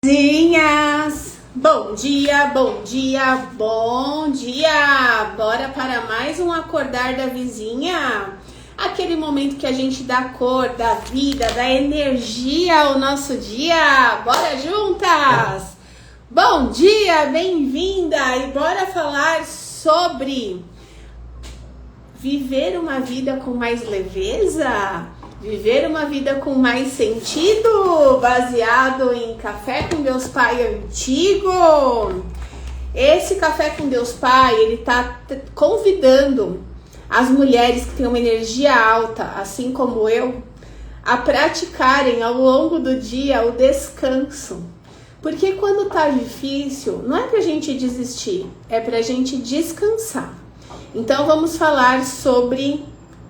Vizinhas, bom dia, bom dia, bom dia! Bora para mais um Acordar da Vizinha? Aquele momento que a gente dá cor, dá vida, dá energia ao nosso dia. Bora juntas! Bom dia, bem-vinda! E bora falar sobre viver uma vida com mais leveza? Viver uma vida com mais sentido, baseado em Café com Deus Pai antigo. Esse Café com Deus Pai, ele tá convidando as mulheres que têm uma energia alta, assim como eu, a praticarem ao longo do dia o descanso. Porque quando tá difícil, não é pra gente desistir, é pra gente descansar. Então vamos falar sobre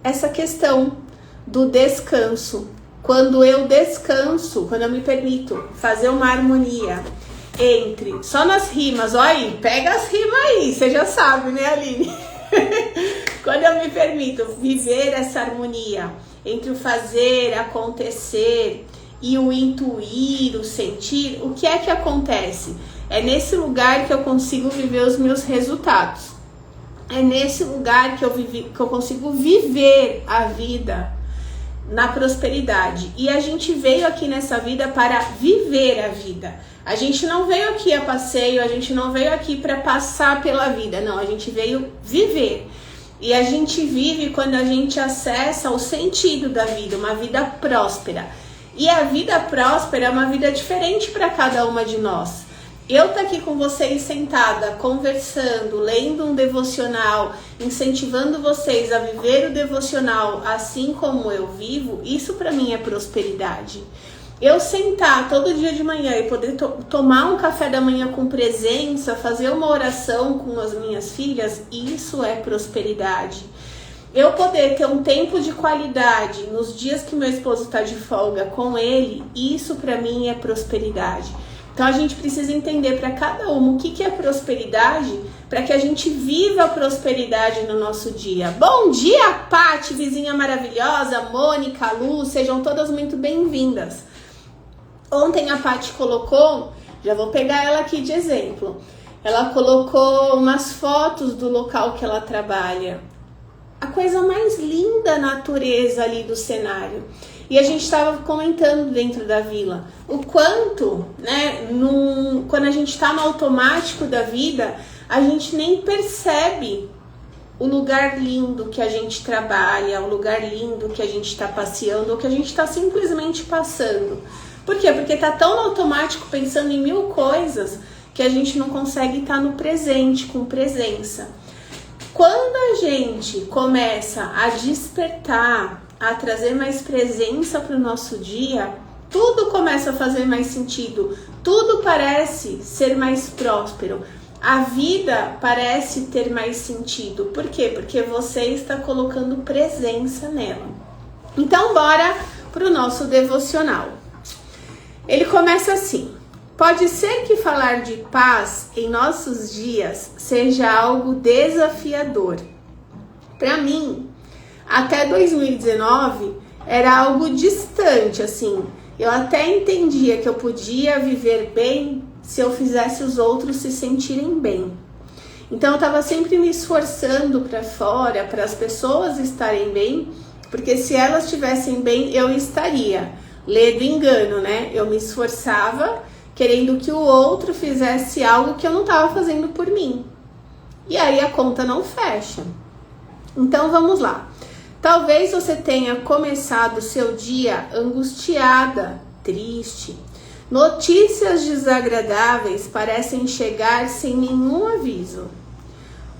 essa questão do descanso. Quando eu descanso, quando eu me permito fazer uma harmonia entre, só nas rimas, olha aí, pega as rimas aí, você já sabe, né, Aline? Quando eu me permito viver essa harmonia entre o fazer, acontecer e o intuir, o sentir, o que é que acontece? É nesse lugar que eu consigo viver os meus resultados. É nesse lugar que eu consigo viver a vida na prosperidade. E a gente veio aqui nessa vida para viver a vida. A gente não veio aqui a passeio, a gente não veio aqui para passar pela vida. Não, a gente veio viver. E a gente vive quando a gente acessa o sentido da vida, uma vida próspera. E a vida próspera é uma vida diferente para cada uma de nós. Eu tô aqui com vocês sentada, conversando, lendo um devocional, incentivando vocês a viver o devocional assim como eu vivo, isso para mim é prosperidade. Eu sentar todo dia de manhã e poder tomar um café da manhã com presença, fazer uma oração com as minhas filhas, isso é prosperidade. Eu poder ter um tempo de qualidade nos dias que meu esposo está de folga com ele, isso para mim é prosperidade. Então a gente precisa entender para cada uma o que é prosperidade, para que a gente viva a prosperidade no nosso dia. Bom dia, Paty, vizinha maravilhosa, Mônica, Lu, sejam todas muito bem-vindas. Ontem a Paty colocou, já vou pegar ela aqui de exemplo, ela colocou umas fotos do local que ela trabalha. A coisa mais linda natureza ali do cenário. E a gente estava comentando dentro da vila o quanto, né, quando a gente está no automático da vida, a gente nem percebe o lugar lindo que a gente trabalha, o lugar lindo que a gente está passeando, ou que a gente está simplesmente passando. Por quê? Porque está tão no automático pensando em mil coisas que a gente não consegue estar no presente, com presença. Quando a gente começa a despertar, a trazer mais presença para o nosso dia, tudo começa a fazer mais sentido, tudo parece ser mais próspero, a vida parece ter mais sentido. Por quê? Porque você está colocando presença nela. Então bora para o nosso devocional. Ele começa assim: pode ser que falar de paz em nossos dias seja algo desafiador. Para mim, até 2019 era algo distante, assim. Eu até entendia que eu podia viver bem se eu fizesse os outros se sentirem bem. Então eu estava sempre me esforçando para fora, para as pessoas estarem bem, porque se elas estivessem bem, eu estaria. Lê do engano, né? Eu me esforçava querendo que o outro fizesse algo que eu não estava fazendo por mim. E aí a conta não fecha. Então vamos lá. Talvez você tenha começado o seu dia angustiada, triste. Notícias desagradáveis parecem chegar sem nenhum aviso.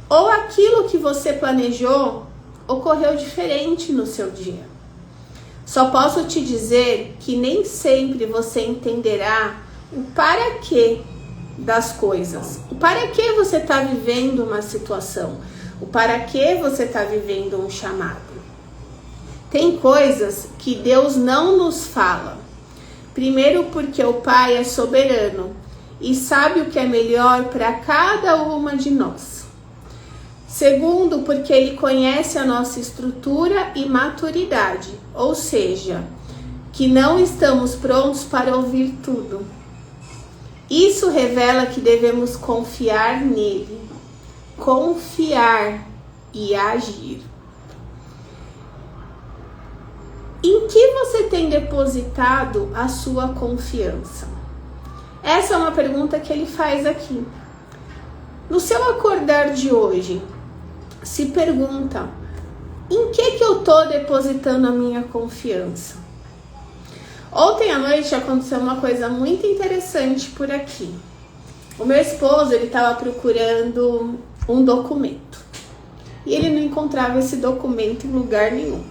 Ou aquilo que você planejou ocorreu diferente no seu dia. Só posso te dizer que nem sempre você entenderá o para quê das coisas. O para que você está vivendo uma situação. O para que você está vivendo um chamado. Tem coisas que Deus não nos fala. Primeiro, porque o Pai é soberano e sabe o que é melhor para cada uma de nós. Segundo, porque Ele conhece a nossa estrutura e maturidade, ou seja, que não estamos prontos para ouvir tudo. Isso revela que devemos confiar nele, confiar e agir. Em que você tem depositado a sua confiança? Essa é uma pergunta que ele faz aqui. No seu acordar de hoje, se pergunta: em que eu estou depositando a minha confiança? Ontem à noite aconteceu uma coisa muito interessante por aqui. O meu esposo, ele estava procurando um documento. E ele não encontrava esse documento em lugar nenhum.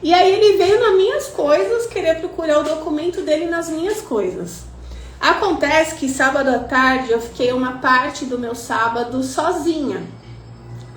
E aí ele veio nas minhas coisas querer procurar o documento dele nas minhas coisas. Acontece que sábado à tarde eu fiquei uma parte do meu sábado sozinha.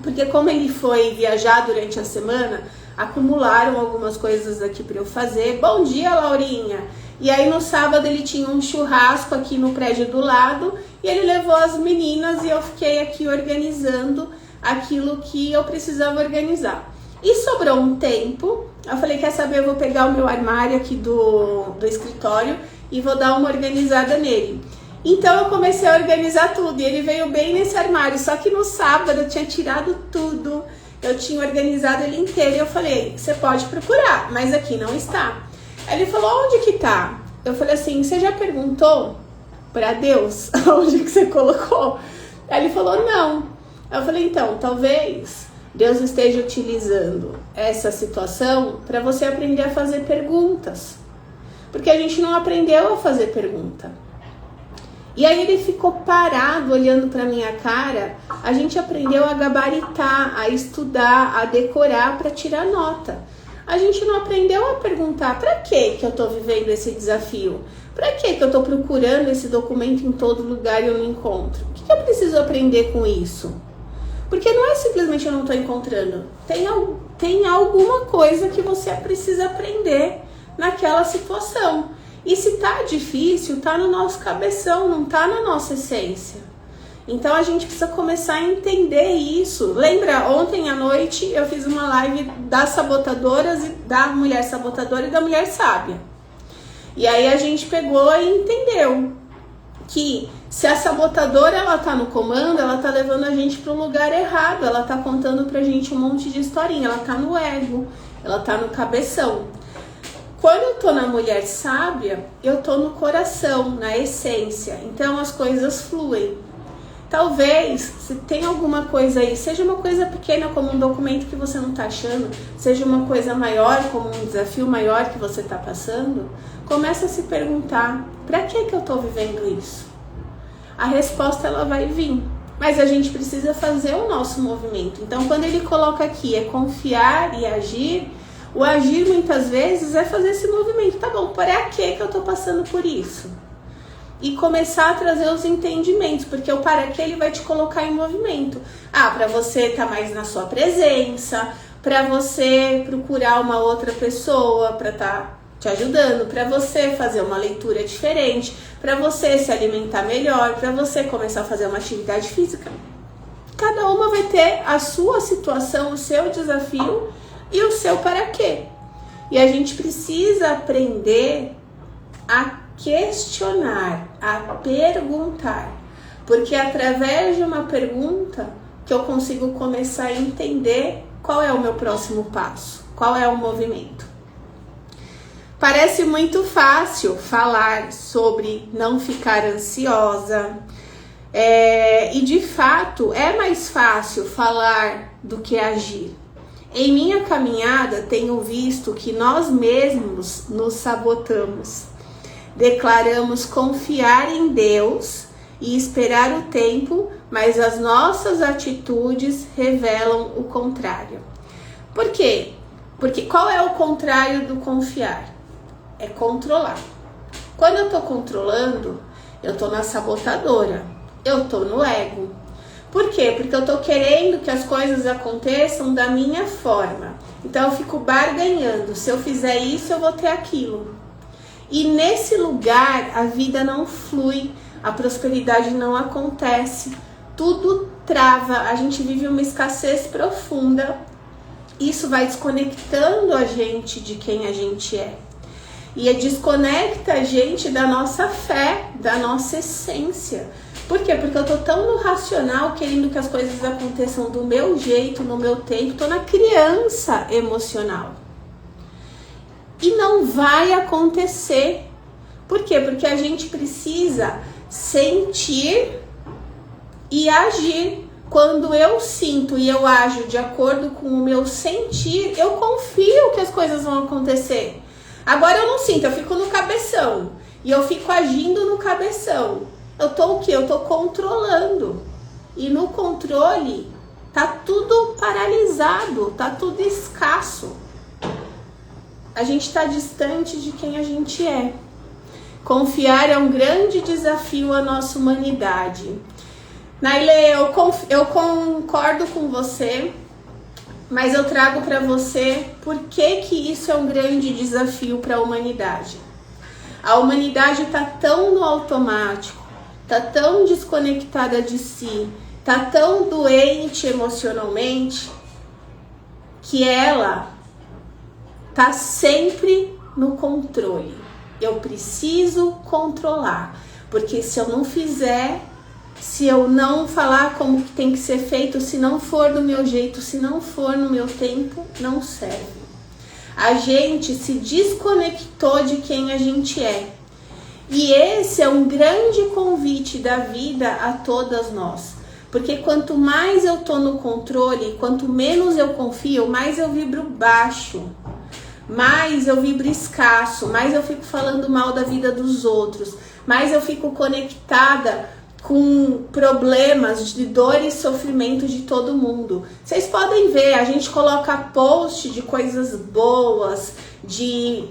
Porque como ele foi viajar durante a semana, acumularam algumas coisas aqui para eu fazer. Bom dia, Laurinha! E aí no sábado ele tinha um churrasco aqui no prédio do lado e ele levou as meninas e eu fiquei aqui organizando aquilo que eu precisava organizar. E sobrou um tempo, eu falei, quer saber, eu vou pegar o meu armário aqui do escritório e vou dar uma organizada nele. Então eu comecei a organizar tudo e ele veio bem nesse armário, só que no sábado eu tinha tirado tudo, eu tinha organizado ele inteiro e eu falei, você pode procurar, mas aqui não está. Aí ele falou, onde que tá? Eu falei assim, você já perguntou para Deus onde que você colocou? Aí ele falou, não. Eu falei, então, talvez Deus esteja utilizando essa situação para você aprender a fazer perguntas. Porque a gente não aprendeu a fazer pergunta. E aí ele ficou parado olhando para minha cara. A gente aprendeu a gabaritar, a estudar, a decorar para tirar nota. A gente não aprendeu a perguntar, para que eu tô vivendo esse desafio? Para que eu tô procurando esse documento em todo lugar e eu não encontro? O que eu preciso aprender com isso? Porque não é simplesmente eu não tô encontrando. Tem alguma coisa que você precisa aprender naquela situação. E se tá difícil, tá no nosso cabeção, não tá na nossa essência. Então a gente precisa começar a entender isso. Lembra, ontem à noite eu fiz uma live das sabotadoras, da mulher sabotadora e da mulher sábia. E aí a gente pegou e entendeu que se a sabotadora ela tá no comando, ela tá levando a gente para um lugar errado, ela tá contando pra gente um monte de historinha, ela tá no ego, ela tá no cabeção. Quando eu tô na mulher sábia, eu tô no coração, na essência, então as coisas fluem. Talvez, se tem alguma coisa aí, seja uma coisa pequena como um documento que você não tá achando, seja uma coisa maior como um desafio maior que você tá passando, começa a se perguntar, pra que eu tô vivendo isso? A resposta ela vai vir, mas a gente precisa fazer o nosso movimento. Então quando ele coloca aqui, é confiar e agir, o agir muitas vezes é fazer esse movimento. Tá bom, para que eu tô passando por isso? E começar a trazer os entendimentos, porque o para que ele vai te colocar em movimento. Para você estar mais na sua presença, para você procurar uma outra pessoa para estar te ajudando, para você fazer uma leitura diferente, para você se alimentar melhor, para você começar a fazer uma atividade física. Cada uma vai ter a sua situação, o seu desafio e o seu para quê. E a gente precisa aprender a questionar, a perguntar, porque é através de uma pergunta que eu consigo começar a entender qual é o meu próximo passo, qual é o movimento. Parece muito fácil falar sobre não ficar ansiosa, e de fato é mais fácil falar do que agir. Em minha caminhada tenho visto que nós mesmos nos sabotamos. Declaramos confiar em Deus e esperar o tempo, mas as nossas atitudes revelam o contrário. Por quê? Porque qual é o contrário do confiar? É controlar. Quando eu tô controlando, eu tô na sabotadora, eu tô no ego. Por quê? Porque eu tô querendo que as coisas aconteçam da minha forma. Então eu fico barganhando, se eu fizer isso eu vou ter aquilo. E nesse lugar a vida não flui, a prosperidade não acontece, tudo trava, a gente vive uma escassez profunda. Isso vai desconectando a gente de quem a gente é. e desconecta a gente da nossa fé, da nossa essência. Por quê? Porque eu tô tão no racional, querendo que as coisas aconteçam do meu jeito, no meu tempo, tô na criança emocional. E não vai acontecer. Por quê? Porque a gente precisa sentir e agir. Quando eu sinto e eu ajo de acordo com o meu sentir, eu confio que as coisas vão acontecer. Agora eu não sinto, eu fico no cabeção. E eu fico agindo no cabeção. Eu tô o quê? Eu tô controlando. E no controle tá tudo paralisado, tá tudo escasso. A gente tá distante de quem a gente é. Confiar é um grande desafio à nossa humanidade. Nailê, eu concordo com você, mas eu trago para você por que isso é um grande desafio para a humanidade. A humanidade está tão no automático, está tão desconectada de si, está tão doente emocionalmente, que ela está sempre no controle. Eu preciso controlar, porque se eu não fizer, se eu não falar como que tem que ser feito, se não for do meu jeito, se não for no meu tempo, não serve. A gente se desconectou de quem a gente é. E esse é um grande convite da vida a todas nós. Porque quanto mais eu tô no controle, quanto menos eu confio, mais eu vibro baixo. Mais eu vibro escasso, mais eu fico falando mal da vida dos outros, mais eu fico conectada com problemas de dor e sofrimento de todo mundo. Vocês podem ver, a gente coloca post de coisas boas, de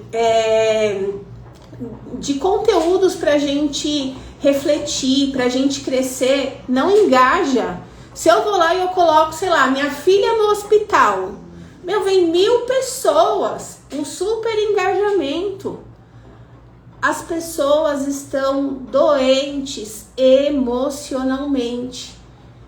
conteúdos pra gente refletir, pra gente crescer, não engaja. Se eu vou lá e eu coloco, sei lá, minha filha no hospital, vem 1000 pessoas, um super engajamento. As pessoas estão doentes emocionalmente,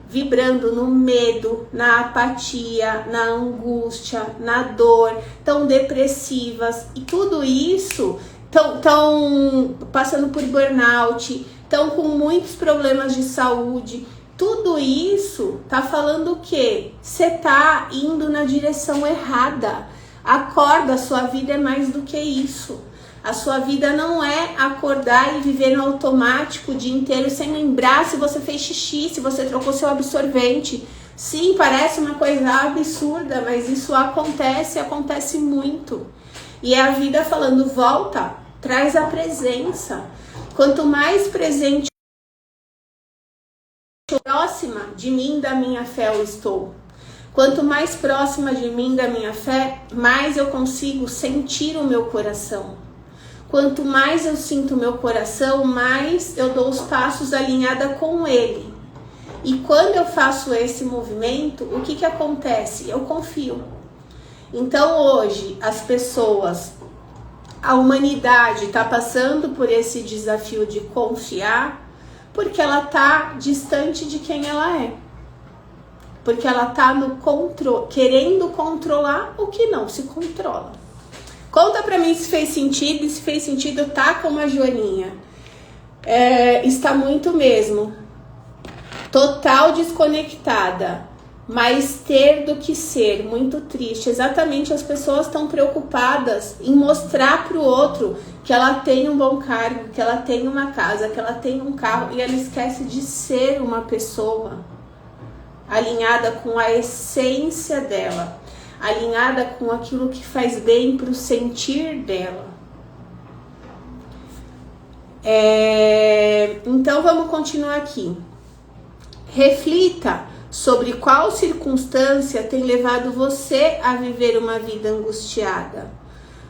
vibrando no medo, na apatia, na angústia, na dor, tão depressivas. E tudo isso, estão passando por burnout, estão com muitos problemas de saúde. Tudo isso tá falando o quê? Você tá indo na direção errada. Acorda, a sua vida é mais do que isso. A sua vida não é acordar e viver no automático o dia inteiro sem lembrar se você fez xixi, se você trocou seu absorvente. Sim, parece uma coisa absurda, mas isso acontece muito. E é a vida falando, volta, traz a presença. Quanto mais presente, próxima de mim, da minha fé eu estou. Quanto mais próxima de mim, da minha fé, mais eu consigo sentir o meu coração. Quanto mais eu sinto o meu coração, mais eu dou os passos alinhada com ele. E quando eu faço esse movimento, o que acontece? Eu confio. Então hoje, as pessoas, a humanidade está passando por esse desafio de confiar, porque ela está distante de quem ela é. Porque ela está no controle, querendo controlar o que não se controla. Conta pra mim se fez sentido, e se fez sentido, tá como a Joaninha. Está muito mesmo. Total desconectada. Mais ter do que ser, muito triste. Exatamente, as pessoas estão preocupadas em mostrar pro outro que ela tem um bom cargo, que ela tem uma casa, que ela tem um carro. E ela esquece de ser uma pessoa alinhada com a essência dela. Alinhada com aquilo que faz bem para o sentir dela. Então vamos continuar aqui. Reflita sobre qual circunstância tem levado você a viver uma vida angustiada,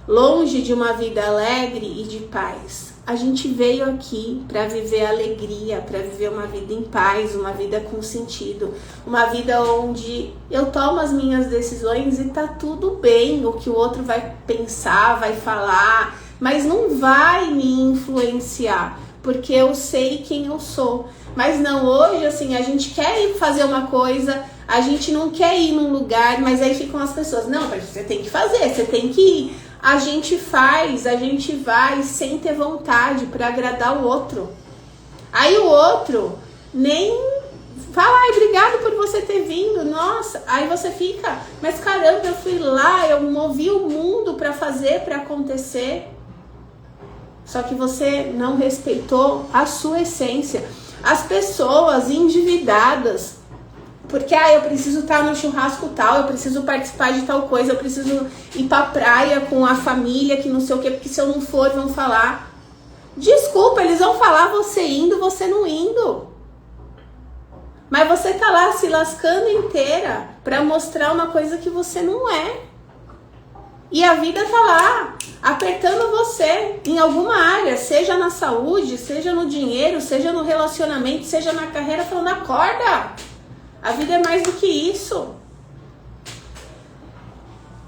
longe de uma vida alegre e de paz. A gente veio aqui para viver alegria, para viver uma vida em paz, uma vida com sentido, uma vida onde eu tomo as minhas decisões e tá tudo bem, o que o outro vai pensar, vai falar, mas não vai me influenciar, porque eu sei quem eu sou. Mas não, hoje assim, a gente quer ir fazer uma coisa, a gente não quer ir num lugar, mas aí ficam as pessoas, não, mas você tem que fazer, você tem que ir. a gente vai sem ter vontade para agradar o outro. Aí o outro nem fala, ai, obrigado por você ter vindo, nossa. Aí você fica, mas caramba, eu fui lá, eu movi o mundo para fazer, para acontecer. Só que você não respeitou a sua essência. As pessoas endividadas, porque eu preciso estar no churrasco tal, eu preciso participar de tal coisa, eu preciso ir pra praia com a família, que não sei o que, porque se eu não for, vão falar. Desculpa, eles vão falar você indo, você não indo. Mas você tá lá se lascando inteira pra mostrar uma coisa que você não é. E a vida tá lá, apertando você em alguma área, seja na saúde, seja no dinheiro, seja no relacionamento, seja na carreira, falando, acorda! A vida é mais do que isso.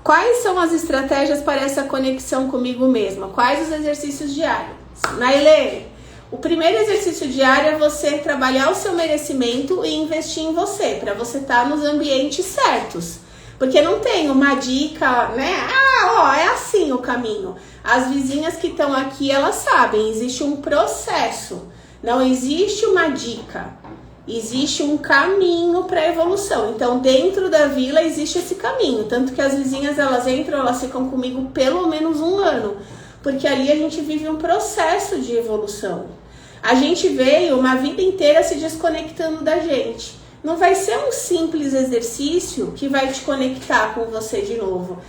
Quais são as estratégias para essa conexão comigo mesma? Quais os exercícios diários? Nailê, o primeiro exercício diário é você trabalhar o seu merecimento e investir em você, para você estar nos ambientes certos. Porque não tem uma dica, né? É assim o caminho. As vizinhas que estão aqui, elas sabem, existe um processo. Não existe uma dica. Existe um caminho para a evolução. Então, dentro da vila existe esse caminho. Tanto que as vizinhas, elas entram, elas ficam comigo pelo menos 1 ano. Porque ali a gente vive um processo de evolução. A gente veio uma vida inteira se desconectando da gente. Não vai ser um simples exercício que vai te conectar com você de novo.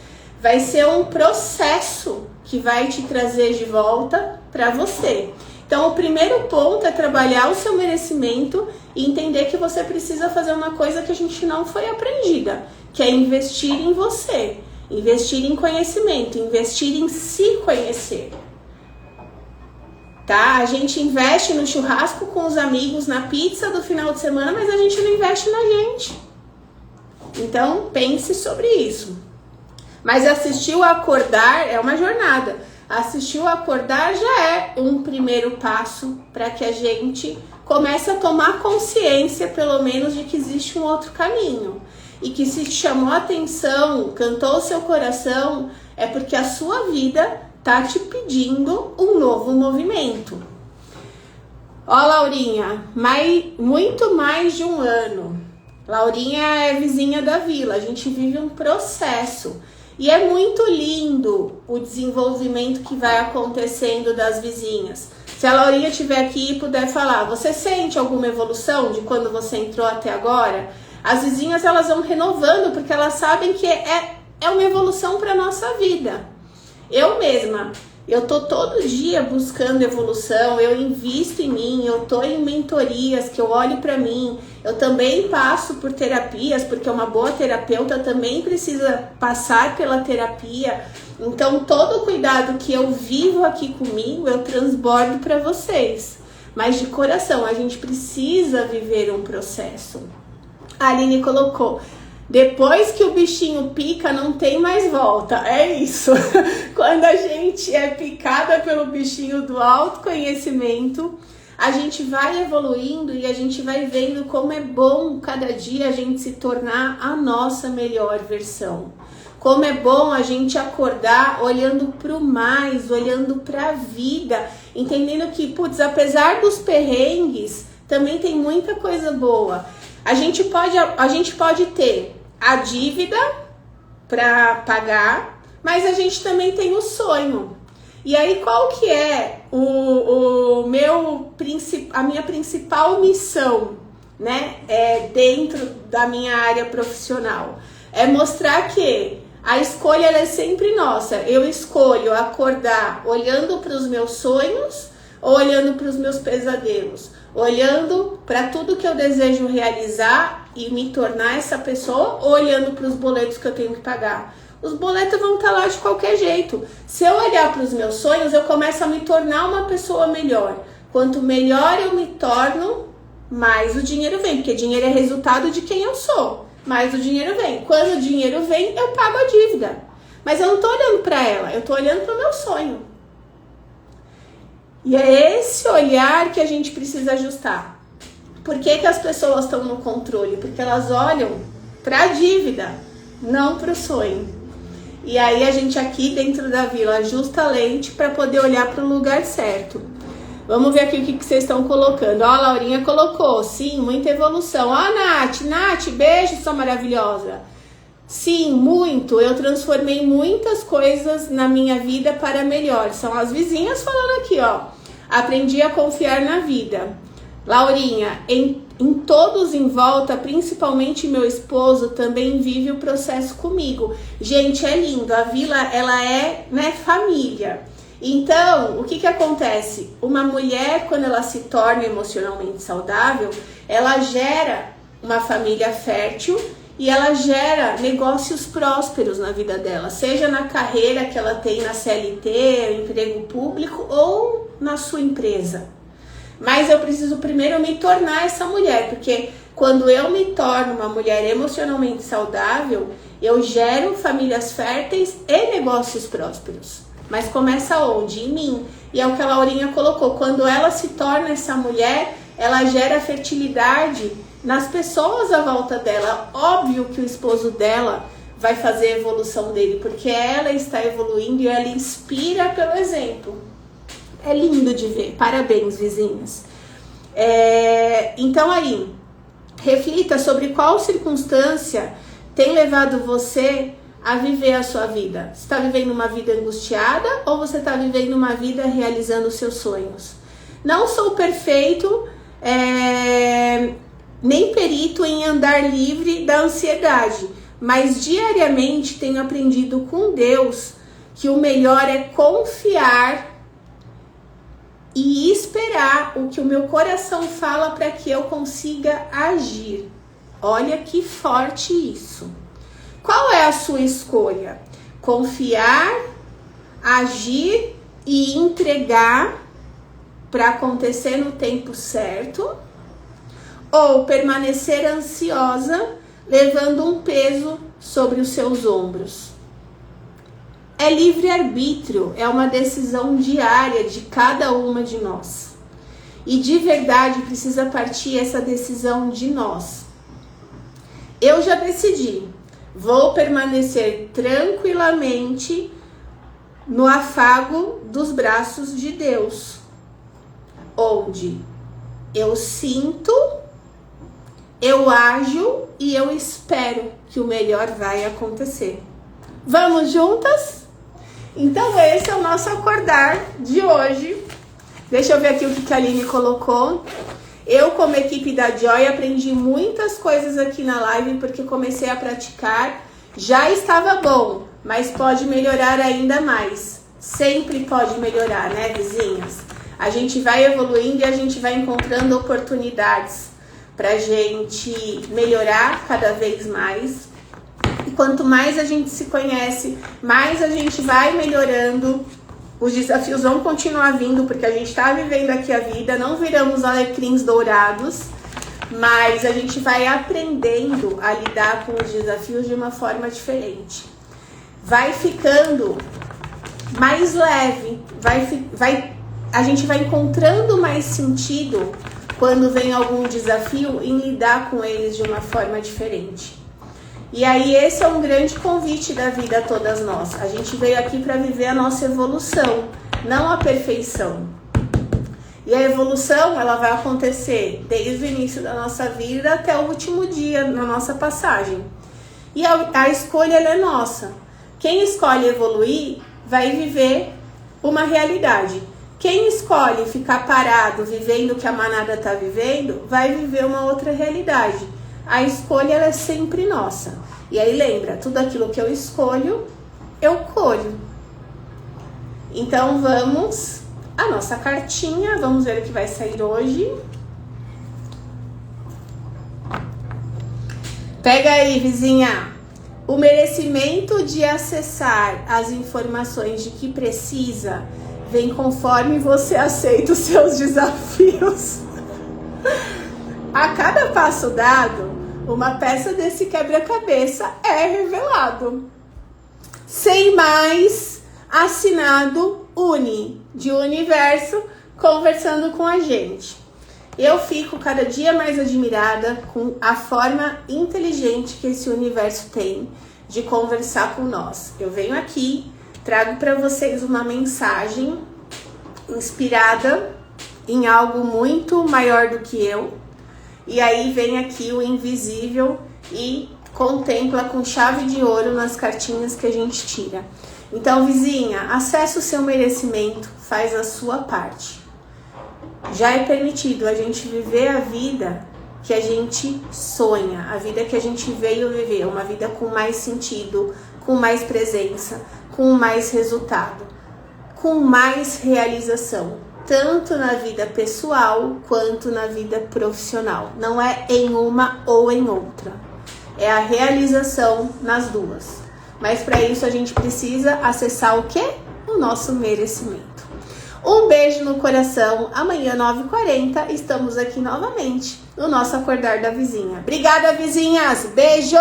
Vai ser um processo que vai te trazer de volta para você. Então, o primeiro ponto é trabalhar o seu merecimento e entender que você precisa fazer uma coisa que a gente não foi aprendida, que é investir em você, investir em conhecimento, investir em se conhecer. Tá? A gente investe no churrasco com os amigos, na pizza do final de semana, mas a gente não investe na gente. Então, pense sobre isso. Mas assistir o acordar é uma jornada. Assistir o acordar já é um primeiro passo para que a gente comece a tomar consciência, pelo menos, de que existe um outro caminho. E que se chamou a atenção, cantou o seu coração, é porque a sua vida tá te pedindo um novo movimento. Ó, Laurinha, muito mais de 1 ano. Laurinha é vizinha da vila, a gente vive um processo. E é muito lindo o desenvolvimento que vai acontecendo das vizinhas. Se a Laurinha estiver aqui e puder falar, você sente alguma evolução de quando você entrou até agora? As vizinhas, elas vão renovando, porque elas sabem que é uma evolução para a nossa vida. Eu mesma, eu tô todo dia buscando evolução, eu invisto em mim, eu tô em mentorias que eu olho para mim, eu também passo por terapias, porque uma boa terapeuta também precisa passar pela terapia. Então, todo o cuidado que eu vivo aqui comigo, eu transbordo para vocês. Mas de coração, a gente precisa viver um processo. A Aline colocou, depois que o bichinho pica, não tem mais volta. É isso. Quando a gente é picada pelo bichinho do autoconhecimento, a gente vai evoluindo e a gente vai vendo como é bom cada dia a gente se tornar a nossa melhor versão. Como é bom a gente acordar olhando para o mais, olhando para a vida, entendendo que, apesar dos perrengues, também tem muita coisa boa. A gente pode ter a dívida para pagar, mas a gente também tem o sonho. E aí, qual que é a minha principal missão, né? Dentro da minha área profissional? É mostrar que a escolha ela é sempre nossa. Eu escolho acordar olhando para os meus sonhos ou olhando para os meus pesadelos, olhando para tudo que eu desejo realizar e me tornar essa pessoa, ou olhando para os boletos que eu tenho que pagar. Os boletos vão estar lá de qualquer jeito. Se eu olhar para os meus sonhos, eu começo a me tornar uma pessoa melhor. Quanto melhor eu me torno, mais o dinheiro vem, porque dinheiro é resultado de quem eu sou. Mais o dinheiro vem. Quando o dinheiro vem, eu pago a dívida. Mas eu não estou olhando para ela, eu estou olhando para o meu sonho. E é esse olhar que a gente precisa ajustar. Por que as pessoas estão no controle? Porque elas olham para a dívida, não para o sonho. E aí a gente aqui dentro da vila ajusta a lente para poder olhar para o lugar certo. Vamos ver aqui o que vocês estão colocando. Ó, a Laurinha colocou, sim, muita evolução. Ó, Nath, beijo, sua maravilhosa. Sim, muito. Eu transformei muitas coisas na minha vida para melhor. São as vizinhas falando aqui, ó. Aprendi a confiar na vida. Laurinha, em todos em volta, principalmente meu esposo, também vive o processo comigo. Gente, é lindo. A vila, ela é, né, família. Então, o que acontece? Uma mulher, quando ela se torna emocionalmente saudável, ela gera uma família fértil e ela gera negócios prósperos na vida dela, seja na carreira que ela tem na CLT, emprego público ou na sua empresa. Mas eu preciso primeiro me tornar essa mulher, porque quando eu me torno uma mulher emocionalmente saudável, eu gero famílias férteis e negócios prósperos. Mas começa onde? Em mim. E é o que a Laurinha colocou. Quando ela se torna essa mulher, ela gera fertilidade nas pessoas à volta dela. Óbvio que o esposo dela vai fazer a evolução dele, porque ela está evoluindo e ela inspira pelo exemplo. É lindo de ver. Parabéns, vizinhas. Então aí, reflita sobre qual circunstância tem levado você a viver a sua vida. Você está vivendo uma vida angustiada ou você está vivendo uma vida realizando os seus sonhos? Não sou perfeito, nem perito em andar livre da ansiedade, mas diariamente tenho aprendido com Deus que o melhor é confiar e esperar o que o meu coração fala para que eu consiga agir. Olha que forte isso. Qual é a sua escolha? Confiar, agir e entregar para acontecer no tempo certo? Ou permanecer ansiosa, levando um peso sobre os seus ombros? É livre-arbítrio, é uma decisão diária de cada uma de nós. E de verdade precisa partir essa decisão de nós. Eu já decidi. Vou permanecer tranquilamente no afago dos braços de Deus, onde eu sinto, eu ajo e eu espero que o melhor vai acontecer. Vamos juntas? Então esse é o nosso acordar de hoje. Deixa eu ver aqui o que a Aline colocou. Eu, como equipe da Joy, aprendi muitas coisas aqui na live porque comecei a praticar. Já estava bom, mas pode melhorar ainda mais. Sempre pode melhorar, né, vizinhas? A gente vai evoluindo e a gente vai encontrando oportunidades pra gente melhorar cada vez mais. E quanto mais a gente se conhece, mais a gente vai melhorando. Os desafios vão continuar vindo, porque a gente está vivendo aqui a vida, não viramos alecrins dourados, mas a gente vai aprendendo a lidar com os desafios de uma forma diferente. Vai ficando mais leve, a gente vai encontrando mais sentido quando vem algum desafio em lidar com eles de uma forma diferente. E aí esse é um grande convite da vida a todas nós. A gente veio aqui para viver a nossa evolução, não a perfeição. E a evolução, ela vai acontecer desde o início da nossa vida até o último dia na nossa passagem. E a escolha, ela é nossa. Quem escolhe evoluir vai viver uma realidade. Quem escolhe ficar parado vivendo o que a manada está vivendo, vai viver uma outra realidade. A escolha, ela é sempre nossa. E aí lembra, tudo aquilo que eu escolho, eu colho. Então vamos à nossa cartinha, vamos ver o que vai sair hoje. Pega aí, vizinha. O merecimento de acessar as informações de que precisa vem conforme você aceita os seus desafios. A cada passo dado, uma peça desse quebra-cabeça é revelado. Sem mais, assinado Uni, de Universo, conversando com a gente. Eu fico cada dia mais admirada com a forma inteligente que esse universo tem de conversar com nós. Eu venho aqui, trago para vocês uma mensagem inspirada em algo muito maior do que eu. E aí vem aqui o invisível e contempla com chave de ouro nas cartinhas que a gente tira. Então, vizinha, acessa o seu merecimento, faz a sua parte. Já é permitido a gente viver a vida que a gente sonha, a vida que a gente veio viver, uma vida com mais sentido, com mais presença, com mais resultado, com mais realização, tanto na vida pessoal quanto na vida profissional. Não é em uma ou em outra, é a realização nas duas. Mas para isso a gente precisa acessar o quê? O nosso merecimento. Um beijo no coração. Amanhã, 9h40, estamos aqui novamente no nosso Acordar da Vizinha. Obrigada, vizinhas. Beijo!